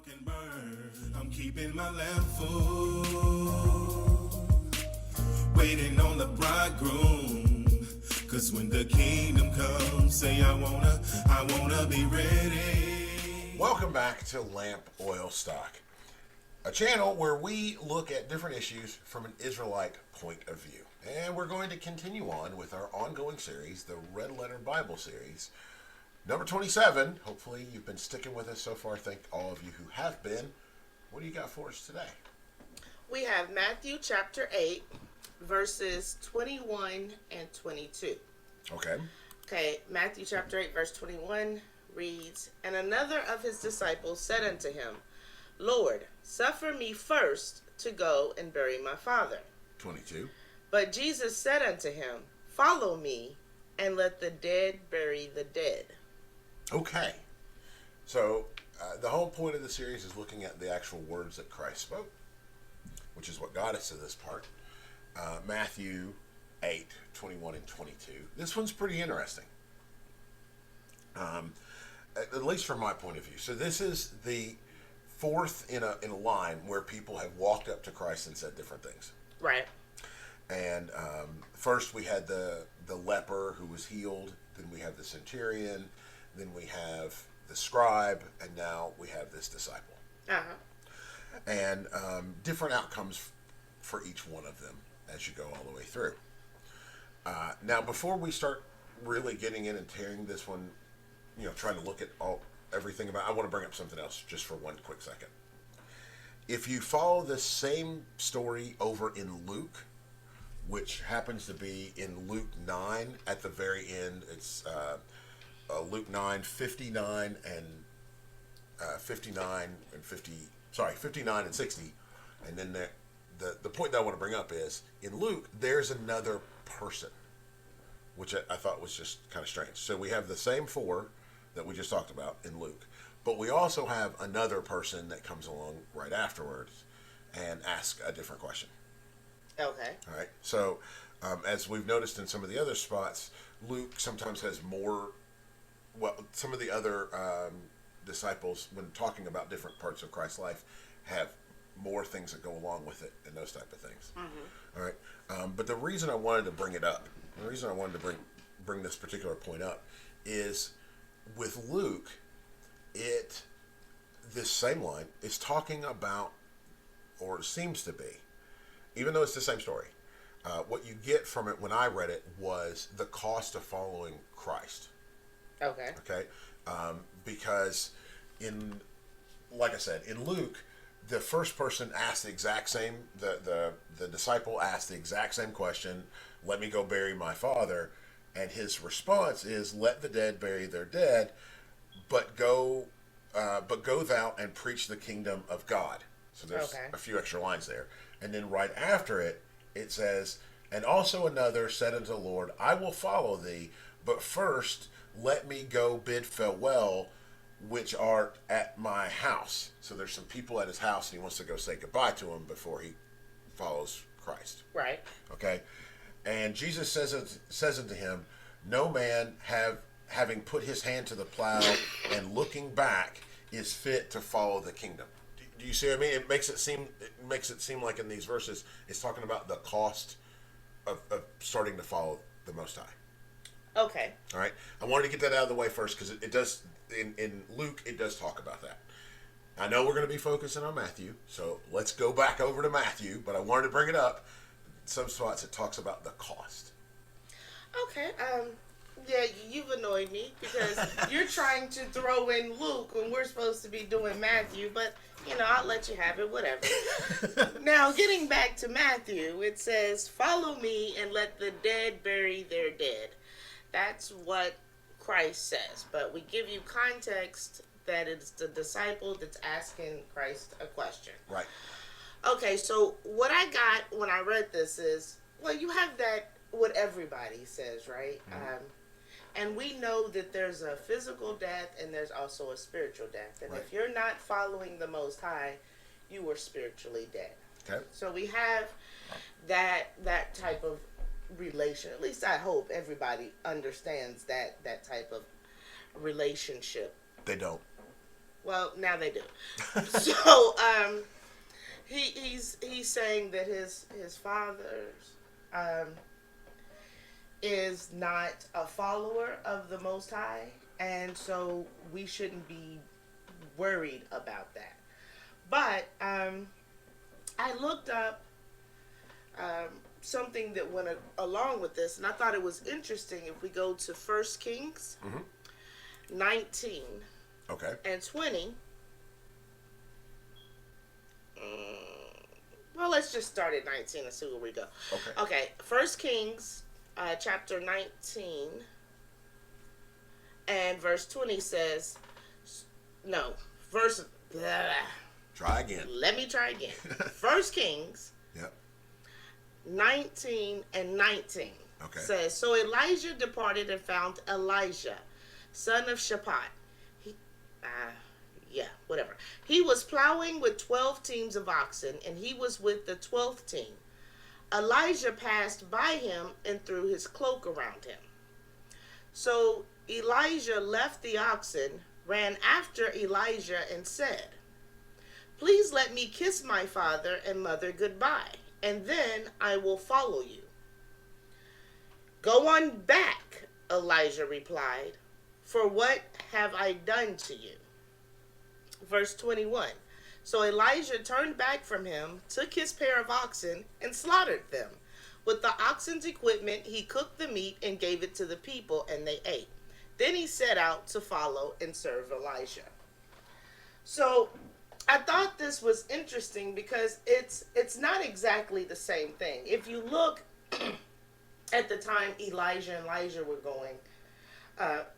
smoke and burn. I'm keeping my lamp full, waiting on the bridegroom. Cause when the kingdom comes, say I wanna be ready. Welcome back to Lamp Oil Stock, a channel where we look at different issues from an Israelite point of view. And we're going to continue on with our ongoing series, the Red Letter Bible series, number 27. Hopefully you've been sticking with us so far. Thank all of you who have been. What do you got for us today? We have Matthew chapter 8, verses 21 and 22. Okay, Matthew chapter 8, verse 21 reads, "And another of his disciples said unto him, Lord, suffer me first to go and bury my father. 22. But Jesus said unto him, Follow me, and let the dead bury the dead." Okay. So the whole point of the series is looking at the actual words that Christ spoke, which is what got us to this part. Matthew 8, 21 and 22. This one's pretty interesting. At least from my point of view. So this is the fourth in a line where people have walked up to Christ and said different things. Right. And first we had the leper who was healed. Then we have the centurion. Then we have the scribe. And now we have this disciple. Uh-huh. And different outcomes for each one of them as you go all the way through. Now, before we start really getting in and tearing this one, trying to look at everything about, I want to bring up something else just for one quick second. If you follow the same story over in Luke, which happens to be in Luke 9 at the very end, it's Luke 9, 59 and 59 and 60, and then the point that I want to bring up is, in Luke, there's another person, which I thought was just kind of strange. So we have the same four that we just talked about in Luke, but we also have another person that comes along right afterwards and asks a different question. Okay. All right. So as we've noticed in some of the other spots, Luke sometimes has more, some of the other disciples, when talking about different parts of Christ's life, have more things that go along with it and those type of things. Mm-hmm. All right. But the reason I wanted to bring it up, the reason I wanted to bring this particular point up is with Luke, this same line is talking about, or it seems to be, even though it's the same story, what you get from it when I read it was the cost of following Christ. Okay. Okay. Because like I said, in Luke, the first person asked the exact same, the disciple asked the exact same question, let me go bury my father. And his response is, let the dead bury their dead, but go thou and preach the kingdom of God. So there's a few extra lines there. And then right after it, it says, and also another said unto the Lord, I will follow thee, but first let me go bid farewell, which art at my house. So there's some people at his house, and he wants to go say goodbye to them before he follows Christ. Right. Okay. And Jesus says unto him, no man having put his hand to the plow and looking back is fit to follow the kingdom. Do you see what I mean? It makes it seem like in these verses it's talking about the cost of starting to follow the Most High. Okay. All right. I wanted to get that out of the way first because it does in Luke it does talk about that. I know we're going to be focusing on Matthew, so let's go back over to Matthew. But I wanted to bring it up. Some spots it talks about the cost. Okay. Yeah, you've annoyed me because you're trying to throw in Luke when we're supposed to be doing Matthew, but I'll let you have it, whatever. Now, getting back to Matthew, it says, follow me and let the dead bury their dead. That's what Christ says, but we give you context that it's the disciple that's asking Christ a question. Right. Okay, so what I got when I read this is, you have that, what everybody says, right? Mm-hmm. And we know that there's a physical death and there's also a spiritual death. And if you're not following the Most High, you are spiritually dead. Okay. So we have that type of relation. At least I hope everybody understands that type of relationship. They don't. Well, now they do. So he's saying that his father is not a follower of the Most High, and so we shouldn't be worried about that. But I looked up something that went along with this, and I thought it was interesting. If we go to 1 Kings 19 Okay. and 20, well, let's just start at 19 and see where we go. Okay, 1 Kings chapter 19 and verse 20 says, no, verse, blah, Try again. let me try again. 1 Kings Yep. 19 and 19 Okay. says, so Elijah departed and found Elijah, son of Shaphat. Whatever. He was plowing with 12 teams of oxen, and he was with the 12th team. Elijah passed by him and threw his cloak around him. So Elijah left the oxen, ran after Elijah, and said, please let me kiss my father and mother goodbye, and then I will follow you. Go on back, Elijah replied, for what have I done to you? Verse 21. So Elijah turned back from him, took his pair of oxen, and slaughtered them. With the oxen's equipment, he cooked the meat and gave it to the people, and they ate. Then he set out to follow and serve Elijah. So I thought this was interesting because it's not exactly the same thing. If you look at the time Elijah and Elijah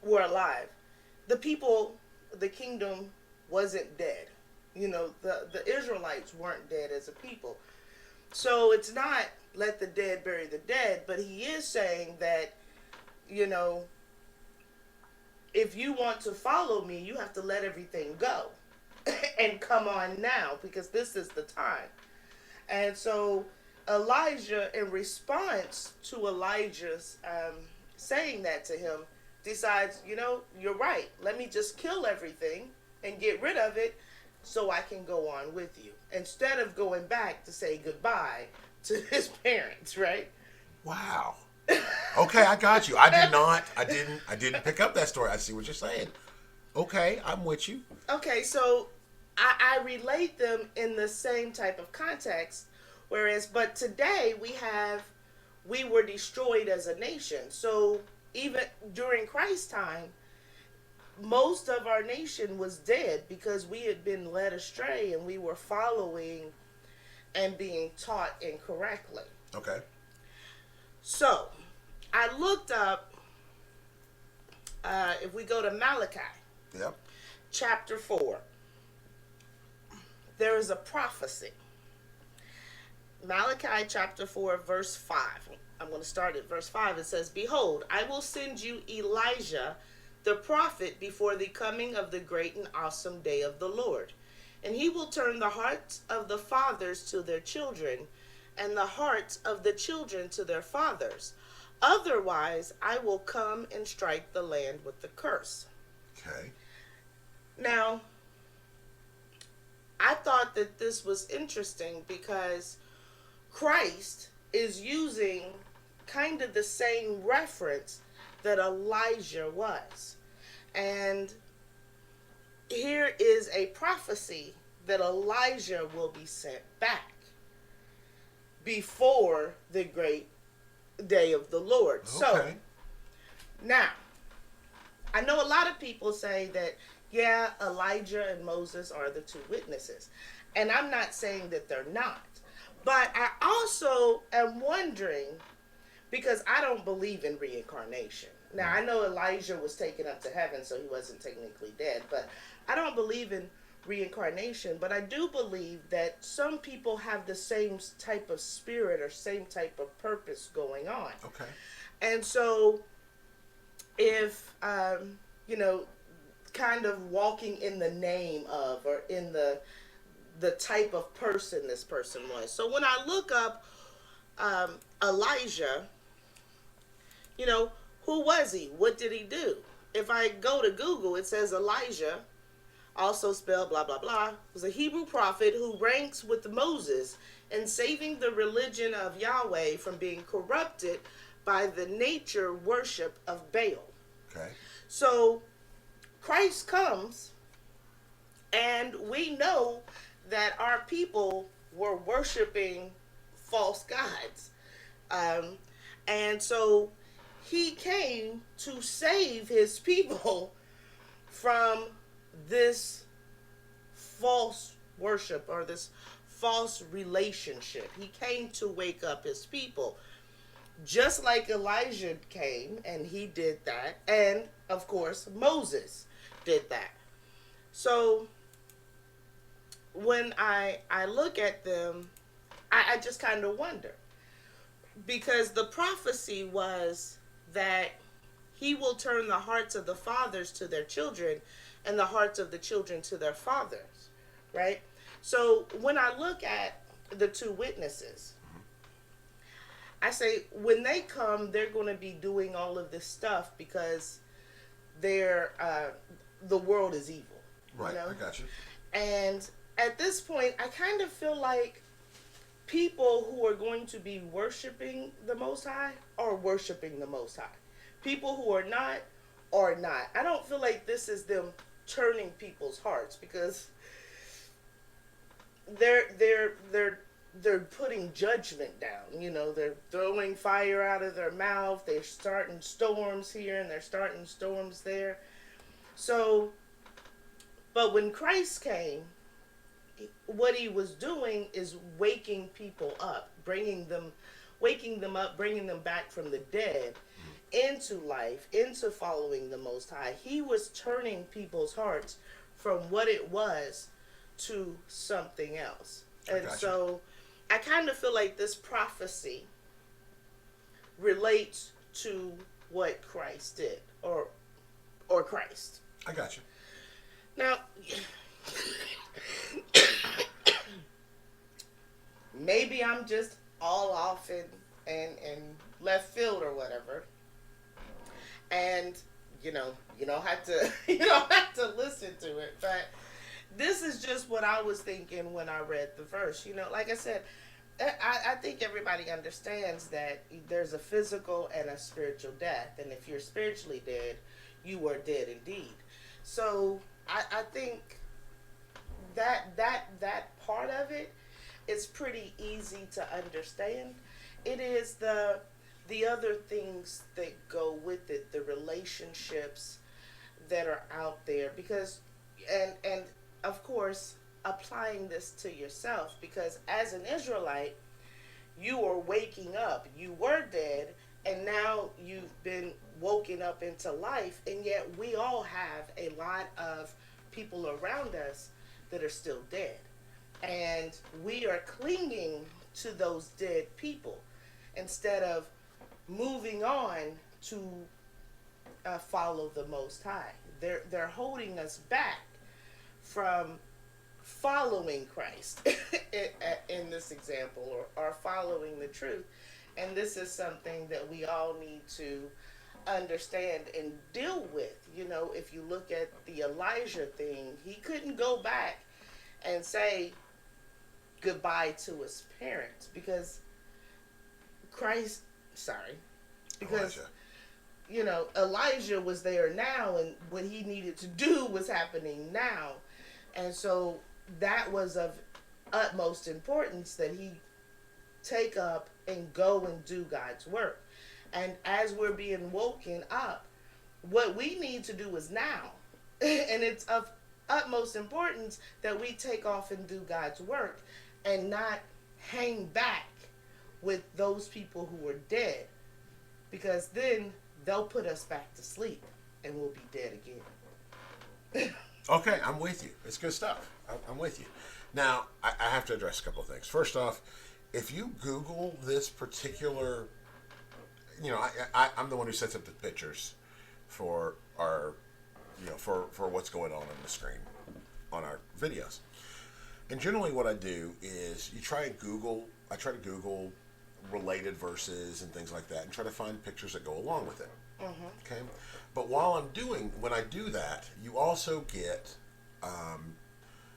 were alive, the people, the kingdom wasn't dead. You know, the Israelites weren't dead as a people. So it's not let the dead bury the dead, but he is saying that, you know, if you want to follow me, you have to let everything go and come on now, because this is the time. And so Elijah, in response to Elijah's saying that to him, decides, you know, you're right. Let me just kill everything and get rid of it so I can go on with you, instead of going back to say goodbye to his parents, right? Wow. Okay, I got you. I didn't pick up that story. I see what you're saying. Okay, I'm with you. Okay, so I relate them in the same type of context, but today we were destroyed as a nation. So even during Christ's time, most of our nation was dead because we had been led astray and we were following and being taught incorrectly. Okay. So I looked up, if we go to Malachi, Yep. chapter 4, there is a prophecy. Malachi chapter 4, verse 5. I'm going to start at verse 5. It says, behold, I will send you Elijah, the prophet, before the coming of the great and awesome day of the Lord. And he will turn the hearts of the fathers to their children, and the hearts of the children to their fathers. Otherwise, I will come and strike the land with the curse. Okay. Now, I thought that this was interesting because Christ is using kind of the same reference that Elijah was. And here is a prophecy that Elijah will be sent back before the great day of the Lord. Okay. So, now, I know a lot of people say that, yeah, Elijah and Moses are the two witnesses. And I'm not saying that they're not. But I also am wondering, because I don't believe in reincarnation. Now, I know Elijah was taken up to heaven, so he wasn't technically dead. But I don't believe in reincarnation. But I do believe that some people have the same type of spirit or same type of purpose going on. Okay. And so, if, you know, kind of walking in the name of, or in the type of person this person was. So when I look up Elijah, you know, who was he? What did he do? If I go to Google, it says Elijah, also spelled blah blah blah, was a Hebrew prophet who ranks with Moses in saving the religion of Yahweh from being corrupted by the nature worship of Baal. Okay. So Christ comes, and we know that our people were worshiping false gods. And so he came to save his people from this false worship or this false relationship. He came to wake up his people. Just like Elijah came and he did that. And of course, Moses did that. So when I look at them, I just kind of wonder. Because the prophecy was that he will turn the hearts of the fathers to their children and the hearts of the children to their fathers, right? So when I look at the two witnesses, I say when they come, they're going to be doing all of this stuff because they're the world is evil. Right, You know? I got you. And at this point, I kind of feel like people who are going to be worshiping the Most High are worshiping the Most High. People who are not are not. I don't feel like this is them turning people's hearts because they're putting judgment down. You know, they're throwing fire out of their mouth. They're starting storms here and they're starting storms there. So, but when Christ came, what he was doing is waking people up, waking them up, bringing them back from the dead into life, into following the Most High. He was turning people's hearts from what it was to something else. And gotcha. so I kind of feel like this prophecy relates to what Christ did or Christ. I got you. Now, maybe I'm just all off in left field or whatever. And you don't have to listen to it. But this is just what I was thinking when I read the verse. Like I said, I think everybody understands that there's a physical and a spiritual death. And if you're spiritually dead, you are dead indeed. So I think that part of it is pretty easy to understand. It is the other things that go with it, the relationships that are out there, because and of course applying this to yourself, because as an Israelite you are waking up. You were dead and now you've been woken up into life, and yet we all have a lot of people around us that are still dead, and we are clinging to those dead people instead of moving on to follow the Most High. They're holding us back from following Christ in this example, or following the truth. And this is something that we all need to understand and deal with. If you look at the Elijah thing, he couldn't go back and say goodbye to his parents because Elijah was there now, and what he needed to do was happening now. And so that was of utmost importance that he take up and go and do God's work. And as we're being woken up, what we need to do is now. And it's of utmost importance that we take off and do God's work and not hang back with those people who are dead, because then they'll put us back to sleep and we'll be dead again. Okay, I'm with you. It's good stuff. I'm with you. Now, I have to address a couple of things. First off, if you Google this particular, I'm the one who sets up the pictures for our, for what's going on the screen on our videos. And generally what I do is I try to Google related verses and things like that and try to find pictures that go along with it. Mm-hmm. Okay? But when I do that, you also get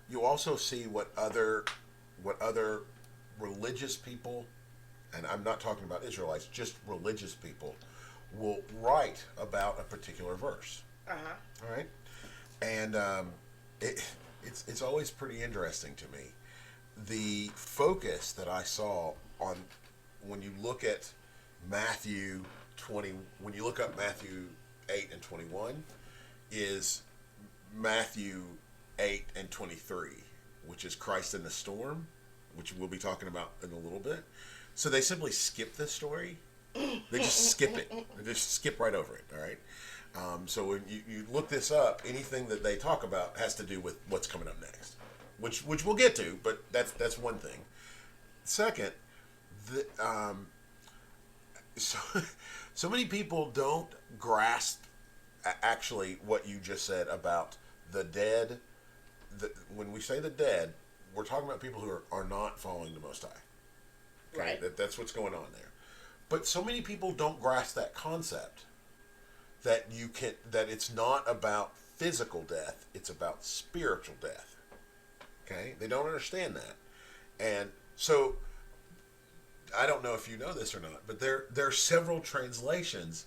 You also see what other religious people, and I'm not talking about Israelites, just religious people, will write about a particular verse. Uh-huh. All right, and it's always pretty interesting to me the focus that I saw on when you look at Matthew 20, when you look up Matthew 8 and 21, is Matthew 8 and 23, which is Christ in the storm, which we'll be talking about in a little bit. So they simply skip this story. They just skip it. They just skip right over it, all right? So when you look this up, anything that they talk about has to do with what's coming up next, which we'll get to, but that's one thing. Second, so many people don't grasp actually what you just said about the dead. When we say the dead, we're talking about people who are not following the Most High. Okay? Right. That's what's going on there. But so many people don't grasp that concept that it's not about physical death, it's about spiritual death. Okay? They don't understand that. And so I don't know if you know this or not, but there are several translations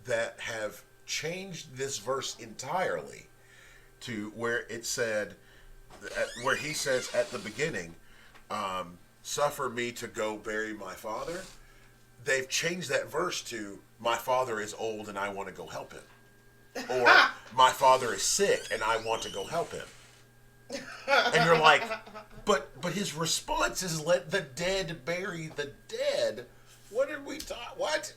that have changed this verse entirely to where it said, where he says at the beginning, suffer me to go bury my father. They've changed that verse to, my father is old and I want to go help him. Or, my father is sick and I want to go help him. And you're like, but his response is, let the dead bury the dead. What are we talking? What?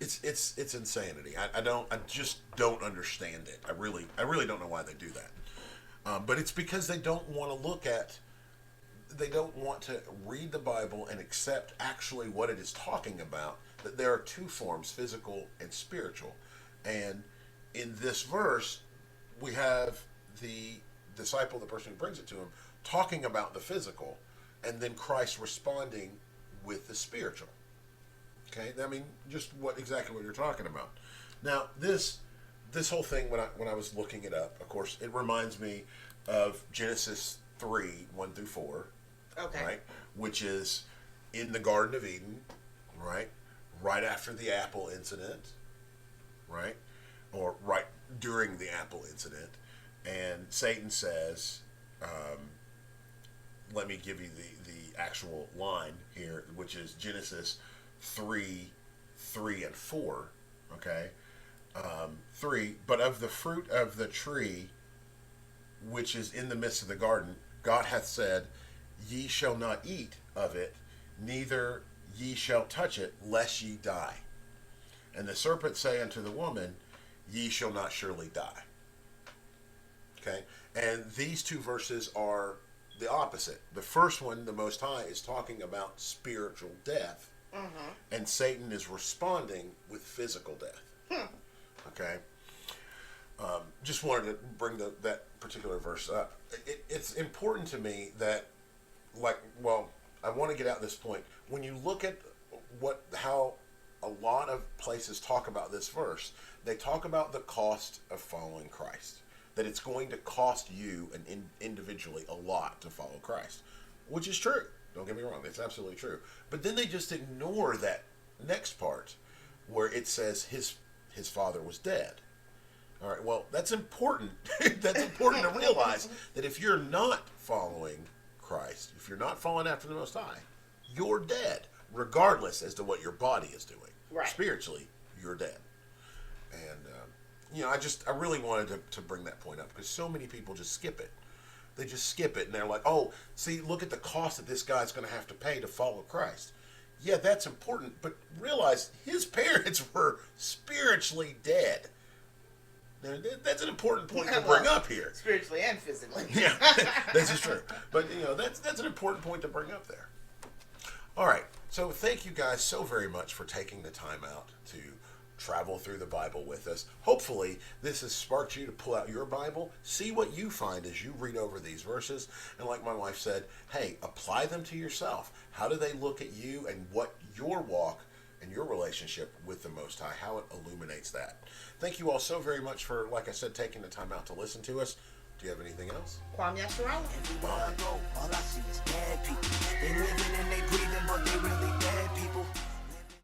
It's insanity. I just don't understand it. I really don't know why they do that. But it's because they don't want to they don't want to read the Bible and accept actually what it is talking about, that there are two forms, physical and spiritual. And in this verse, we have the disciple, the person who brings it to him, talking about the physical, and then Christ responding with the spiritual. Okay, I mean, just exactly what you're talking about. Now, this whole thing, when I was looking it up, of course, it reminds me of Genesis 3, 1 through 4. Okay. Right? Which is in the Garden of Eden, right? Right after the apple incident, right? Or right during the apple incident. And Satan says, let me give you the actual line here, which is Genesis 3 and 4, okay? 3, but of the fruit of the tree which is in the midst of the garden, God hath said, ye shall not eat of it, neither ye shall touch it, lest ye die. And the serpent say unto the woman, ye shall not surely die. Okay? And these two verses are the opposite. The first one, the Most High, is talking about spiritual death. Mm-hmm. And Satan is responding with physical death. Okay? Just wanted to bring that particular verse up. It's important to me that, I want to get out this point. When you look at how a lot of places talk about this verse, they talk about the cost of following Christ. That it's going to cost you and individually a lot to follow Christ, which is true. Don't get me wrong, it's absolutely true. But then they just ignore that next part where it says his father was dead. All right, well, that's important. That's important to realize that if you're not following Christ, if you're not following after the Most High, you're dead, regardless as to what your body is doing. Right. Spiritually, you're dead. And, I really wanted to bring that point up because so many people just skip it. They just skip it and they're like, oh, see, look at the cost that this guy's going to have to pay to follow Christ. Yeah, that's important, but realize his parents were spiritually dead. Now, that's an important point to bring up here. Spiritually and physically. Yeah, this is true. But, that's an important point to bring up there. All right, so thank you guys so very much for taking the time out to travel through the Bible with us. Hopefully, this has sparked you to pull out your Bible, see what you find as you read over these verses, and like my wife said, hey, apply them to yourself. How do they look at you and what your walk and your relationship with the Most High, how it illuminates that. Thank you all so very much for, like I said, taking the time out to listen to us. Do you have anything else? Kwame Yasharala. Bye.